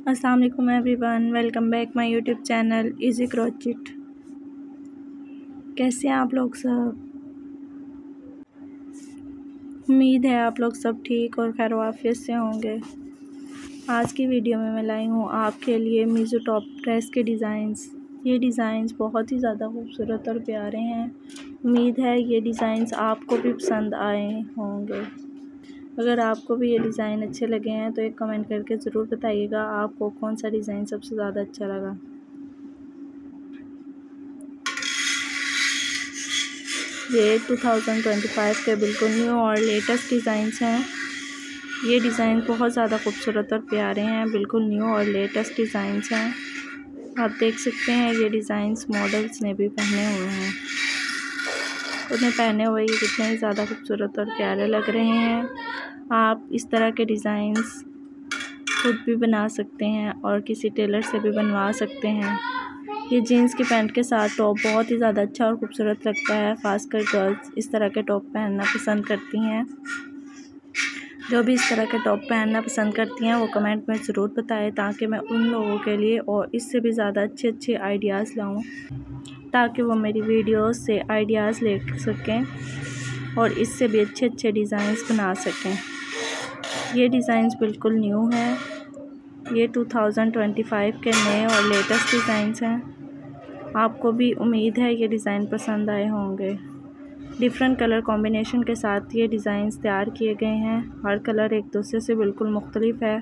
अस्सलाम वालेकुम everyone, welcome back my YouTube channel easy crochet. कैसे हैं आप लोग सब? उम्मीद है आप लोग सब ठीक और खैर वाफियत से होंगे। आज की वीडियो में मैं लाई हूँ आपके लिए मीज़ो टॉप ड्रेस के डिज़ाइंस। ये डिज़ाइंस बहुत ही ज़्यादा खूबसूरत और प्यारे हैं। उम्मीद है ये डिज़ाइंस आपको भी पसंद आए होंगे। अगर आपको भी ये डिज़ाइन अच्छे लगे हैं तो एक कमेंट करके ज़रूर बताइएगा आपको कौन सा डिज़ाइन सबसे ज़्यादा अच्छा लगा। ये 2025 के बिल्कुल न्यू और लेटेस्ट डिज़ाइंस हैं। ये डिज़ाइन बहुत ज़्यादा खूबसूरत और प्यारे हैं, बिल्कुल न्यू और लेटेस्ट डिज़ाइंस हैं। आप देख सकते हैं ये डिज़ाइंस मॉडल्स ने भी पहने हुए हैं। उन्हें पहने हुए ये कितने ज़्यादा खूबसूरत और प्यारे लग रहे हैं। आप इस तरह के डिज़ाइंस खुद भी बना सकते हैं और किसी टेलर से भी बनवा सकते हैं। ये जीन्स की पैंट के साथ टॉप बहुत ही ज़्यादा अच्छा और खूबसूरत लगता है। ख़ासकर गर्ल्स इस तरह के टॉप पहनना पसंद करती हैं। जो भी इस तरह के टॉप पहनना पसंद करती हैं वो कमेंट में ज़रूर बताएं, ताकि मैं उन लोगों के लिए और इससे भी ज़्यादा अच्छे अच्छे आइडियाज़ लाऊं, ताकि वो मेरी वीडियोस से आइडियाज़ ले सकें और इससे भी अच्छे अच्छे डिज़ाइंस बना सकें। ये डिज़ाइंस बिल्कुल न्यू हैं। ये 2025 के नए और लेटेस्ट डिज़ाइंस हैं। आपको भी उम्मीद है ये डिज़ाइन पसंद आए होंगे। डिफरेंट कलर कॉम्बिनेशन के साथ ये डिज़ाइंस तैयार किए गए हैं। हर कलर एक दूसरे से बिल्कुल मुख्तलिफ है।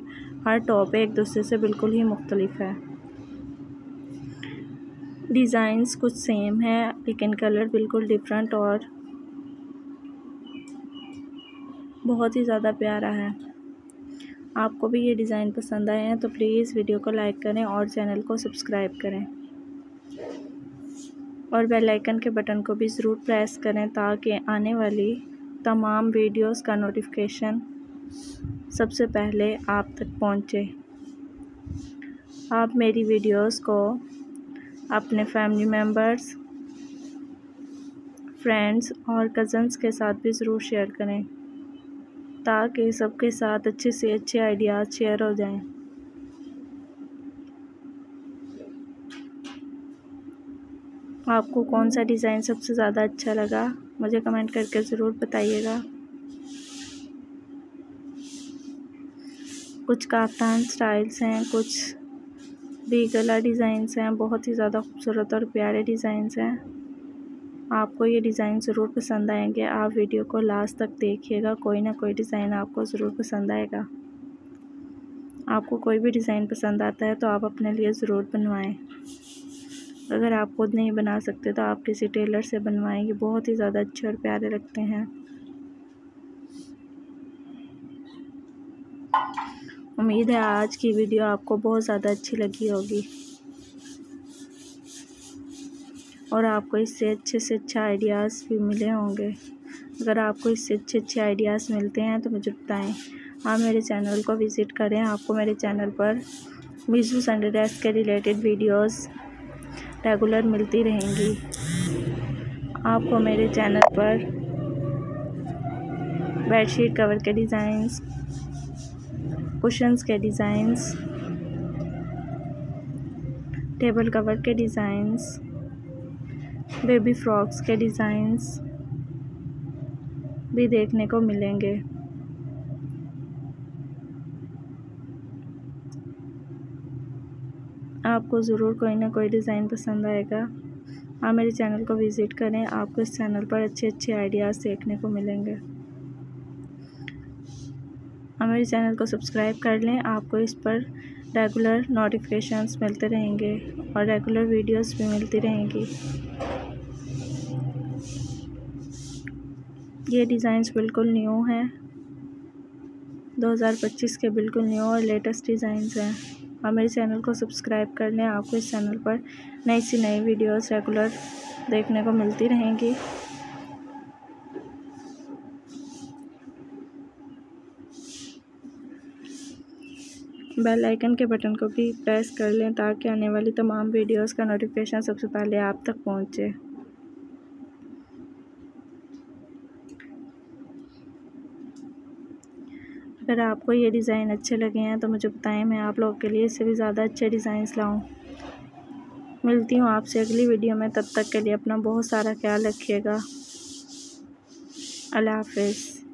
हर टॉप एक दूसरे से बिल्कुल ही मुख्तलिफ है। डिज़ाइंस कुछ सेम है लेकिन कलर बिल्कुल डिफरेंट और बहुत ही ज़्यादा प्यारा है। आपको भी ये डिज़ाइन पसंद आए हैं तो प्लीज़ वीडियो को लाइक करें और चैनल को सब्सक्राइब करें और बेल आइकन के बटन को भी ज़रूर प्रेस करें, ताकि आने वाली तमाम वीडियोस का नोटिफिकेशन सबसे पहले आप तक पहुंचे। आप मेरी वीडियोस को अपने फैमिली मेम्बर्स, फ्रेंड्स और कज़न्स के साथ भी ज़रूर शेयर करें, ताकि सबके साथ अच्छे से अच्छे आइडियाज़ शेयर हो जाएं। आपको कौन सा डिज़ाइन सबसे ज़्यादा अच्छा लगा मुझे कमेंट करके ज़रूर बताइएगा। कुछ काफ्तान स्टाइल्स हैं, कुछ भी गला डिज़ाइंस हैं। बहुत ही ज़्यादा खूबसूरत और प्यारे डिज़ाइंस हैं। आपको ये डिज़ाइन ज़रूर पसंद आएंगे। आप वीडियो को लास्ट तक देखिएगा, कोई ना कोई डिज़ाइन आपको ज़रूर पसंद आएगा। आपको कोई भी डिज़ाइन पसंद आता है तो आप अपने लिए ज़रूर बनवाएं। अगर आप खुद नहीं बना सकते तो आप किसी टेलर से बनवाएं। ये बहुत ही ज़्यादा अच्छे और प्यारे लगते हैं। उम्मीद है आज की वीडियो आपको बहुत ज़्यादा अच्छी लगी होगी और आपको इससे अच्छे से अच्छा आइडियाज़ भी मिले होंगे। अगर आपको इससे अच्छे अच्छे आइडियाज़ मिलते हैं तो मुझे बताएं। आप मेरे चैनल को विज़िट करें। आपको मेरे चैनल पर मीज़ो संडे ड्रेस के रिलेटेड वीडियोस रेगुलर मिलती रहेंगी। आपको मेरे चैनल पर बेडशीट कवर के डिज़ाइंस, कुशन्स के डिज़ाइंस, टेबल कवर के डिज़ाइंस, बेबी फ्रॉक्स के डिज़ाइंस भी देखने को मिलेंगे। आपको ज़रूर कोई ना कोई डिज़ाइन पसंद आएगा। आप मेरे चैनल को विज़िट करें। आपको इस चैनल पर अच्छे अच्छे आइडियाज़ देखने को मिलेंगे। आप मेरे चैनल को सब्सक्राइब कर लें। आपको इस पर रेगुलर नोटिफिकेशंस मिलते रहेंगे और रेगुलर वीडियोस भी मिलती रहेंगी। ये डिज़ाइंस बिल्कुल न्यू हैं। 2025 के बिल्कुल न्यू और लेटेस्ट डिज़ाइंस हैं। आप मेरे चैनल को सब्सक्राइब कर लें। आपको इस चैनल पर नई सी नई वीडियोस रेगुलर देखने को मिलती रहेंगी। बेल आइकन के बटन को भी प्रेस कर लें, ताकि आने वाली तमाम वीडियोस का नोटिफिकेशन सबसे पहले आप तक पहुंचे। अगर आपको ये डिज़ाइन अच्छे लगे हैं तो मुझे बताएं, मैं आप लोगों के लिए इससे भी ज़्यादा अच्छे डिज़ाइंस लाऊं। मिलती हूँ आपसे अगली वीडियो में, तब तक के लिए अपना बहुत सारा ख्याल रखिएगा। अल्लाह हाफ़िज़।